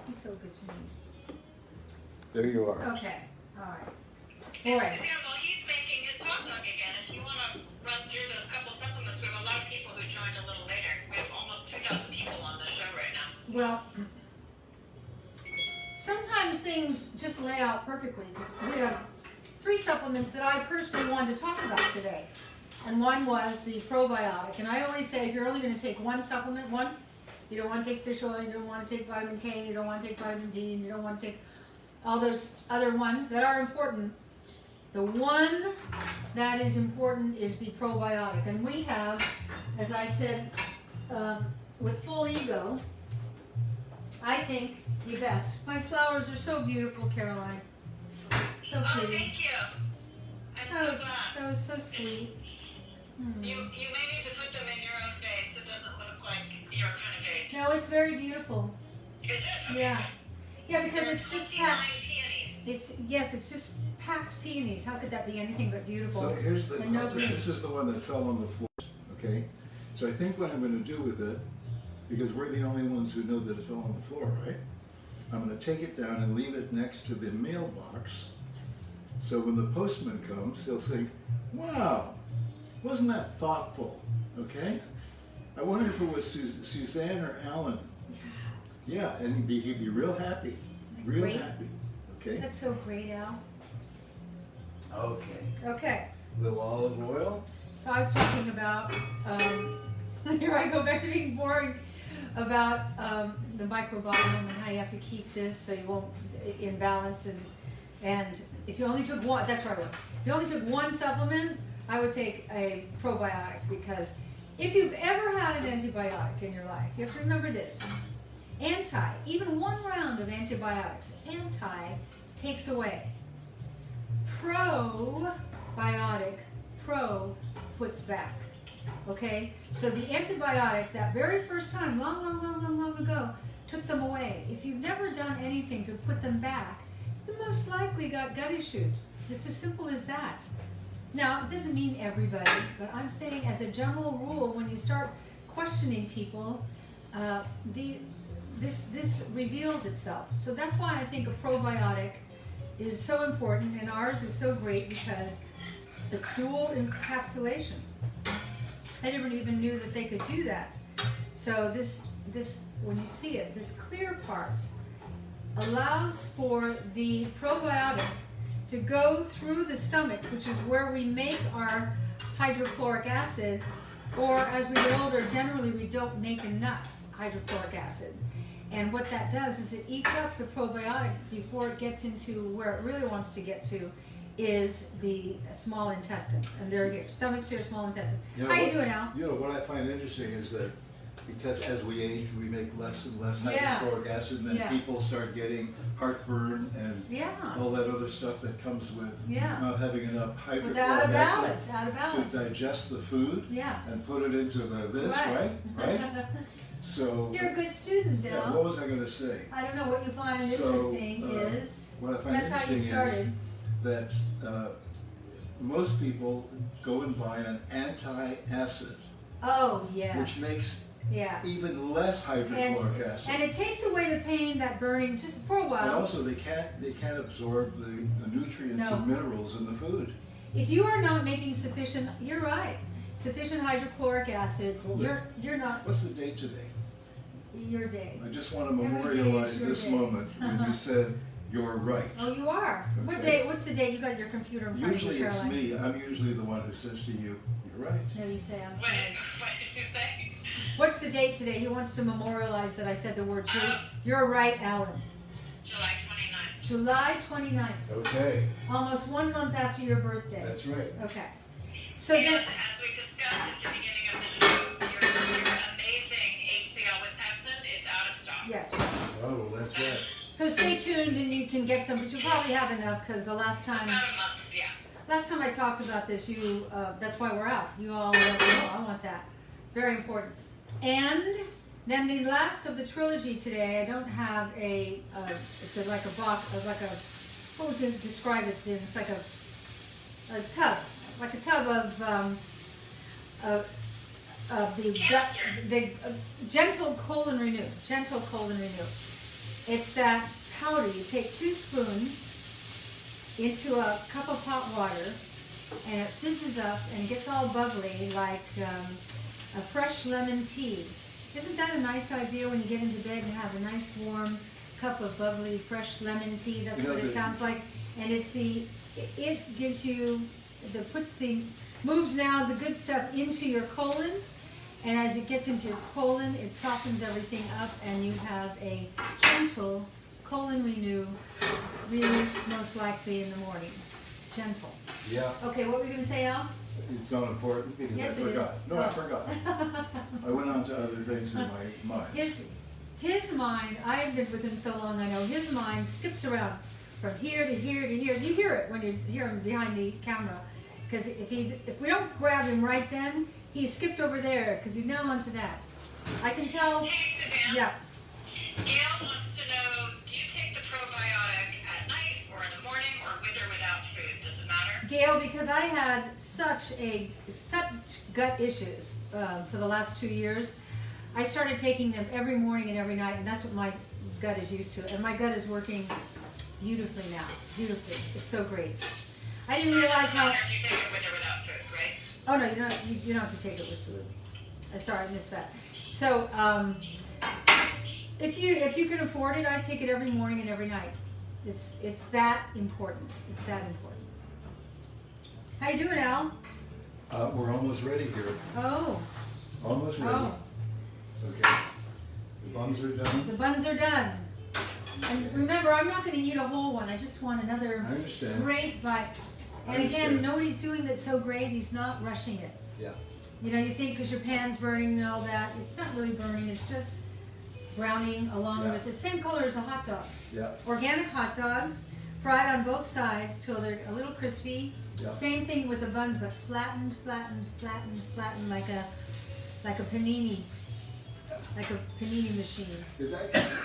He's so good to me. There you are. Okay. All right. And All right. Suzanne, while he's making his hot dog again, if you want to run through those couple supplements, we have a lot of people who joined a little later. We have almost 2,000 people on the show right now. Well, sometimes things just lay out perfectly because we have 3 supplements that I personally wanted to talk about today. And one was the probiotic. And I always say if you're only going to take one supplement, you don't want to take fish oil, you don't want to take vitamin K, you don't want to take vitamin D, and you don't want to take all those other ones that are important. The one that is important is the probiotic. And we have, as I said, with full ego, I think the best. My flowers are so beautiful, Caroline. So Oh, pretty. thank you. I'm That so was, glad. that was so sweet. You may need to put them in your own vase. It doesn't look like your kind of vase. No, it's very beautiful. Is it? Okay, Yeah. good. Yeah, because There are it's just 29 packed. peonies. It's just packed peonies. How could that be anything but beautiful? So here's the. And no green. This is the one that fell on the floor. Okay. So I think what I'm going to do with it, because we're the only ones who know that it fell on the floor, right? I'm going to take it down and leave it next to the mailbox. So when the postman comes, he'll say, "Wow, wasn't that thoughtful?" Okay. I wonder if it was Suzanne or Alan. Yeah, and he'd be real happy. Real Great. happy. Okay. That's so great, Al. Okay. Okay. Little olive oil. So I was talking about, here I go back to being boring, about the microbiome and how you have to keep this so you won't in balance. And if you only took one, that's where I was. If you only took one supplement, I would take a probiotic because if you've ever had an antibiotic in your life, you have to remember this. Even one round of antibiotics, takes away. Probiotic, puts back. Okay? So the antibiotic, that very first time, long ago, took them away. If you've never done anything to put them back, you most likely got gut issues. It's as simple as that. Now, it doesn't mean everybody, but I'm saying as a general rule, when you start questioning people, this reveals itself. So that's why I think a probiotic is so important, and ours is so great because it's dual encapsulation. I never even knew that they could do that. So this when you see it, this clear part allows for the probiotic to go through the stomach, which is where we make our hydrochloric acid, or as we get older, generally we don't make enough hydrochloric acid. And what that does is it eats up the probiotic before it gets into where it really wants to get to, is the small intestines. And they're here, stomach's here, small intestines. How you doing, Al? You know, what I find interesting is that because as we age, we make less and less Yeah. hydrochloric acid, and then Yeah. people start getting heartburn and Yeah, all that other stuff that comes with Yeah. not having enough hydrochloric out of acid balance, out of to balance. digest the food Yeah. and put it into this, right? Right? So, You're a good student, yeah, what Al. was I going to say? I don't know what you find So, interesting is, What I find that's how you interesting started. is that most people go and buy an anti-acid, Oh, yeah, which makes yeah. even less hydrochloric acid. And it takes away the pain, that burning, just for a And while. also, they can't absorb the nutrients No. and minerals in the food. If you are not making sufficient, you're right, sufficient hydrochloric acid, Well, you're not What's the date today? your day. I just want to Every day memorialize is your this day. moment when you said you're right. Oh, you are. What Okay. day? What's the date? You got your computer in front Usually of you, it's Caroline. me. I'm usually the one who says to you, "You're right." No, you say I'm What sorry. did you say? What's the date today? He wants to memorialize that I said the word true. You're right, Alan. July 29th. July 29th, Okay, almost 1 month after your birthday. that's right. Okay. So And then, as we discussed at the beginning of the show, your amazing HCl with Pepsin is out of stock. yes. Oh, well, that's right. So stay tuned and you can get some, but you probably have enough because the last It's time about a month, yeah. Last time I talked about this, that's why we're out. You all were like, oh, I want that. Very important. And then the last of the trilogy today, I don't have like a box, what would you describe it in? It's like a tub of the Gentle Colon Renew. Gentle Colon Renew. It's that powder. You take 2 spoons into a cup of hot water, and it fizzes up and gets all bubbly like a fresh lemon tea. Isn't that a nice idea when you get into bed and have a nice warm cup of bubbly fresh lemon tea? That's what it sounds like. And it gives you moves now the good stuff into your colon, and as it gets into your colon, it softens everything up, and you have a gentle colon renew release, most likely in the morning. Gentle. Yeah, Okay, what were you going to say, Al? it's not important because Yes, I it forgot. is. No, I Oh. forgot. I went on to other things in my mind. His mind, I've been with him so long, I know his mind skips around from here to here to here. You hear it when you hear him behind the camera. Because if we don't grab him right then, he skipped over there because he's now onto that. I can tell. Hey, Suzanne. Yeah. Yeah. Gail wants to know, do you take the probiotic at night or in the morning or with or without food? Does it matter? Gail, because I had such gut issues for the last 2 years, I started taking them every morning and every night, and that's what my gut is used to. And my gut is working beautifully now. Beautifully. It's so great. I didn't So it realize doesn't how. matter if you take it with or without food, right? Oh no, you don't have to take it with food. Sorry, I missed that. So if you can afford it, I take it every morning and every night. It's that important. It's that important. How you doing, Al? We're almost ready here. Oh, Almost ready. oh, Okay. The buns are done. the buns are done. And remember, I'm not going to eat a whole one. I just want another I understand. great bite. I And again, understand. nobody's doing that so great. He's not rushing it. Yeah. You know, you think because your pan's burning and all that, it's not really burning, it's just browning along Yeah. with the same color as the hot dogs. Yeah. Organic hot dogs, fried on both sides till they're a little crispy. Yeah. Same thing with the buns, but flattened, flattened, flattened, flattened like a panini, like a panini machine.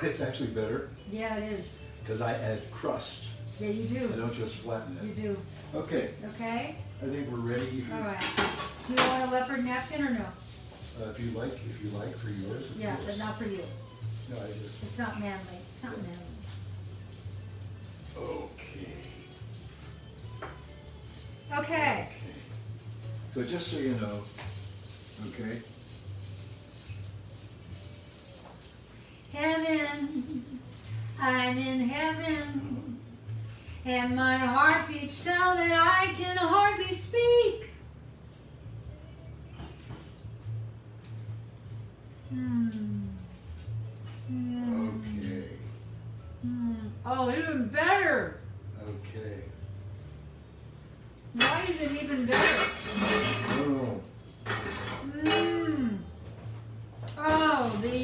It's actually better Yeah, it is. because I add crust. Yeah, you I do. don't just flatten You it. do. Okay, Okay? I think we're ready. All right. Do you want a leopard napkin or no? If you like for yours. Of Yeah, course. but not for you. No, I just. It's not manly. It's not manly. Okay. Okay. So just so you know, okay, Heaven, I'm in heaven, and my heart beats so that I can hardly speak. Oh, even better. Okay. Why is it even better? Oh. Mmm. Oh, the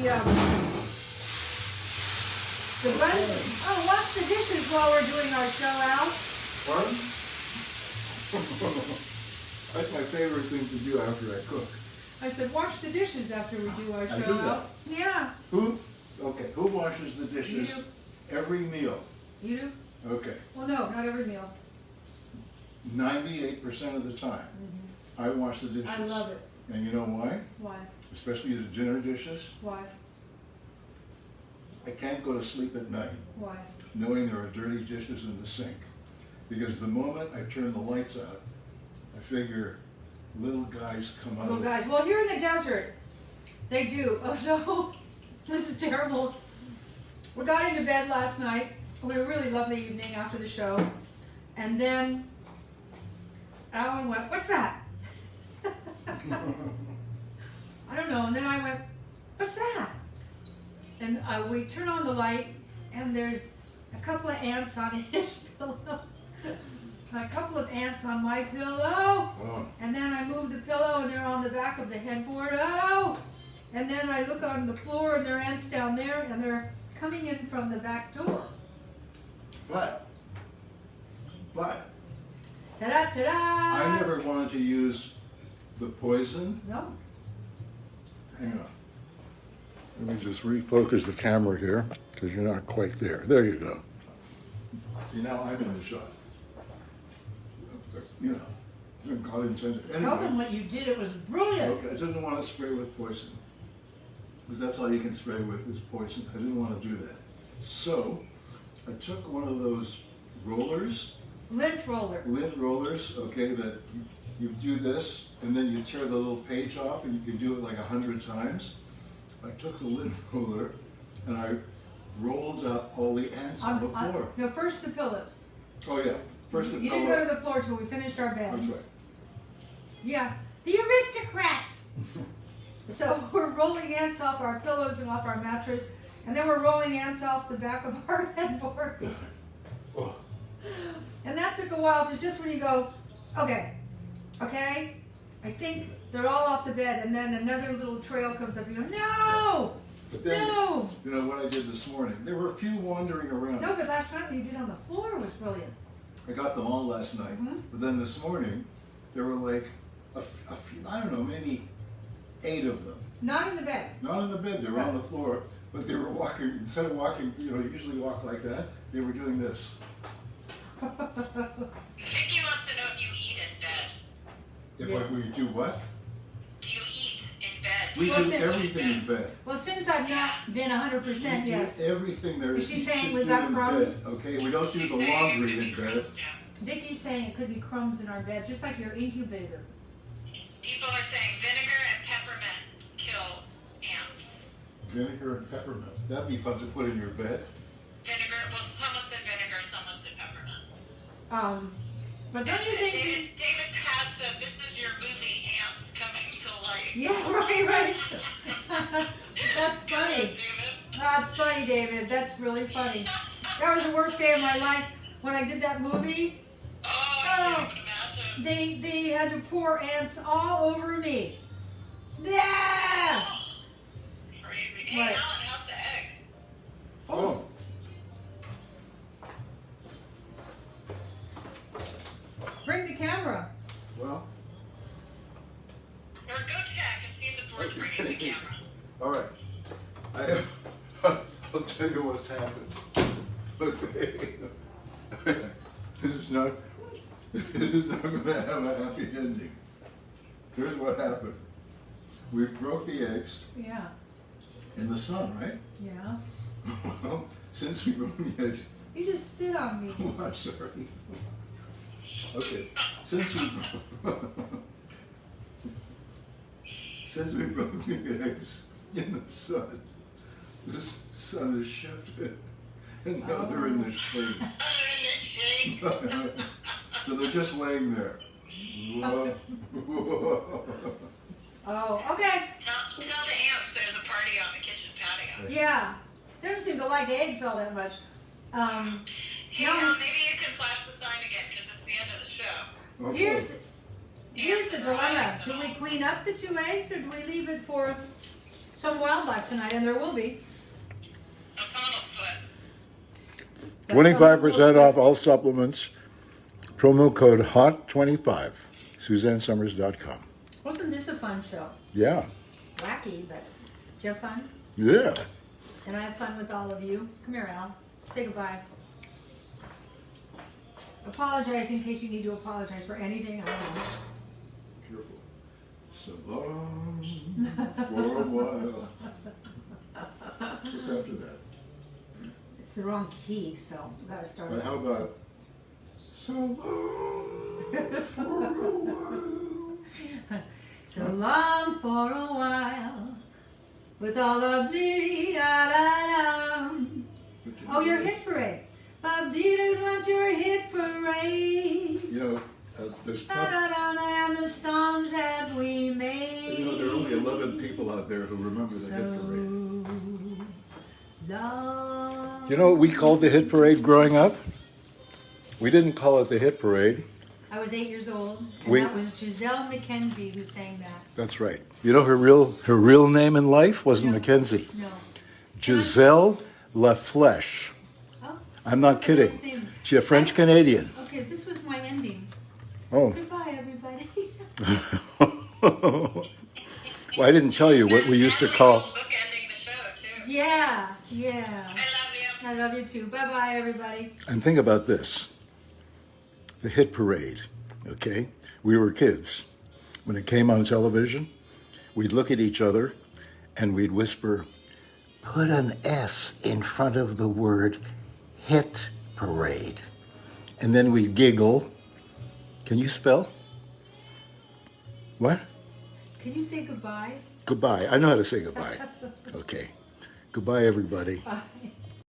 bun. Oh, wash the dishes while we're doing our show, Al. Pardon? That's my favorite thing to do after I cook. I said, wash the dishes after we do our I show, do that. Al. Yeah. Who washes the dishes You do. every meal? You do? Okay. Well, no, not every meal. 98% of the time, I wash the dishes. I love it. And you know why? Why? Especially the dinner dishes. Why? I can't go to sleep at night Why? knowing there are dirty dishes in the sink. Because the moment I turn the lights out, I figure little guys come out Well, of guys, well, here in the desert, they do. Oh, no. This is terrible. We got into bed last night. We had a really lovely evening after the show. And then Alan went, what's that? I don't know. And then I went, what's that? And we turn on the light, and there's a couple of ants on his pillow. A couple of ants on my pillow. Oh. And then I move the pillow, and they're on the back of the headboard. Oh! And then I look on the floor, and there are ants down there, and they're coming in from the back door. But, Ta-da, ta-da! I never wanted to use the poison. No. Hang on. Let me just refocus the camera here, because you're not quite there. There you go. See, now I'm in the shot. You know, God intended. Tell them Anyway, what you did. It was brilliant. okay, I didn't want to spray with poison, because that's all you can spray with is poison. I didn't want to do that. So, I took one of those rollers, Lint roller. lint rollers, okay, that you do this, and then you tear the little page off, and you can do it like 100 times. I took the lint roller, and I rolled up all the ants on the floor. No, first the pillows. Oh, yeah, first the You pillow. didn't go to the floor till we finished our bed. That's right. Yeah. The aristocrats! So we're rolling ants off our pillows and off our mattress, and then we're rolling ants off the back of our headboard. Oh, And that took a while, because just when you go, okay, I think they're all off the bed, and then another little trail comes up, you go, no! but then, No! you know what I did this morning? There were a few wandering around. No, but last night what you did on the floor was brilliant. I got them all last night, Mhm. but then this morning, there were like a few, I don't know, maybe 8 of them. Not in the bed. Not on the bed, they were on the floor, but they were walking, instead of walking, you know, you usually walk like that, they were doing this. Vicky wants to know if you eat in bed. If Yeah. we do what? Do you eat in bed? We Well, do since- everything in bed. Well, since I've not been 100%, We do yes. everything there Is is she to saying do we've got in crumbs? bed, okay? We don't do She's the saying it laundry could be in bed. crumbs, yeah. Vicky's saying it could be crumbs in our bed, just like your incubator. People are saying vinegar and peppermint kill ants. Vinegar and peppermint. That'd be fun to put in your bed. Vinegar, well, someone said vinegar, someone said peppermint. But don't you think? David Pat said, this is your movie, Ants Coming to Life. Yeah, right. That's Good one, funny. David. That's funny, David. That's really funny. That was the worst day of my life when I did that movie. Oh, I can't even imagine. They had to pour ants all over me. Yeah. Crazy. Hey, Right. Alan, how's the egg? Oh. Bring the camera. Well, Or go check and see if it's worth bringing the camera. all right. I'll tell you what's happened. Okay. This is not going to have a happy ending. Here's what happened. We broke the eggs Yeah. in the sun, right? Yeah. Well, since we broke the eggs, You just spit on me. oh, I'm sorry. Okay, since we broke the eggs in the sun, the sun has shifted, and now they're in the shade. Other in the shade. So they're just laying there. Whoa. Oh, okay. Tell the ants there's a party on the kitchen patio. Yeah. They don't seem to like eggs all that much. Yeah, No. maybe you can flash the sign again because it's the end of the show. Okay. Here's the dilemma. Do we clean up the 2 eggs or do we leave it for some wildlife tonight? And there will be. Oh, someone will slip. 25% off all supplements. Promo code HOT25. SuzanneSummers.com. Wasn't this a fun show? Yeah. Wacky, but did you have fun? Yeah. And I have fun with all of you. Come here, Al. Say goodbye. Apologize in case you need to apologize for anything. I don't know. Careful. So long for a while. What's after that? It's the wrong key, so we gotta start. How about so long for a while? So long for a while, with all of the da-da-da. Oh, your hit parade. Bob Dylan wants your hit parade. You know, there's Da-da-da, and the songs that we made. you know, there are only 11 people out there who remember the So hit parade. long. You know what we called the hit parade growing up? We didn't call it the hit parade. I was 8 years old, and We- that was Giselle McKenzie who sang that. That's right. You know her real name in life wasn't No. Mackenzie. No. Giselle LaFlèche. Oh, I'm not kidding. nice name. She's a French Canadian. Okay, this was my ending. Oh. Goodbye, everybody. Well, I didn't tell you what we used to call. Book ending the show, too. Yeah. I love you. I love you too. Bye-bye, everybody. And think about this. The hit parade, okay? We were kids. When it came on television, we'd look at each other and we'd whisper, put an S in front of the word hit parade. And then we'd giggle. Can you spell? What? Can you say goodbye? Goodbye. I know how to say goodbye. Okay. Goodbye, everybody. Bye.